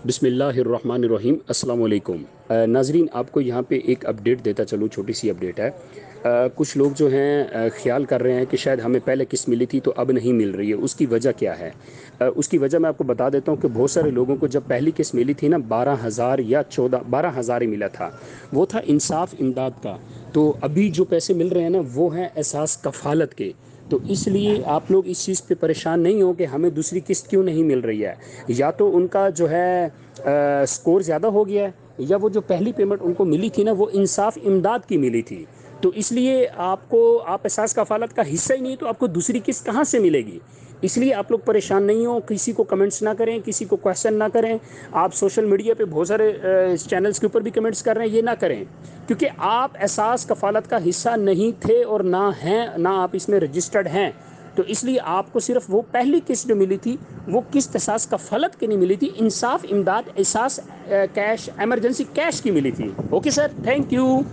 बिस्मिल्लाहिर्रहमानिर्रहीम अस्सलाम वालेकुम। नाज़रीन, आपको यहाँ पे एक अपडेट देता चलूँ, छोटी सी अपडेट है। कुछ लोग जो हैं ख़्याल कर रहे हैं कि शायद हमें पहले किस्त मिली थी तो अब नहीं मिल रही है। उसकी वजह क्या है? उसकी वजह मैं आपको बता देता हूँ कि बहुत सारे लोगों को जब पहली किस्त मिली थी ना, 12,000 या 12,000 ही मिला था। वो था इंसाफ इमदाद का। तो अभी जो पैसे मिल रहे हैं ना, वो हैं एहसास कफ़ालत के। तो इसलिए आप लोग इस चीज़ पे परेशान नहीं हो कि हमें दूसरी किस्त क्यों नहीं मिल रही है। या तो उनका जो है स्कोर ज़्यादा हो गया है, या वो जो पहली पेमेंट उनको मिली थी ना, वो इंसाफ इमदाद की मिली थी। तो इसलिए आप एहसास कफ़ालत का हिस्सा ही नहीं, तो आपको दूसरी किस्त कहाँ से मिलेगी? इसलिए आप लोग परेशान नहीं हो, किसी को कमेंट्स ना करें, किसी को क्वेश्चन ना करें। आप सोशल मीडिया पे बहुत सारे चैनल्स के ऊपर भी कमेंट्स कर रहे हैं, ये ना करें। क्योंकि आप एहसास कफ़ालत का हिस्सा नहीं थे और ना हैं, ना आप इसमें रजिस्टर्ड हैं। तो इसलिए आपको सिर्फ वो पहली किस्त जो मिली थी, वो किस्त एहसास कफ़ालत की नहीं मिली थी, इंसाफ इमदाद एहसास कैश, एमरजेंसी कैश की मिली थी। Okay sir, thank you.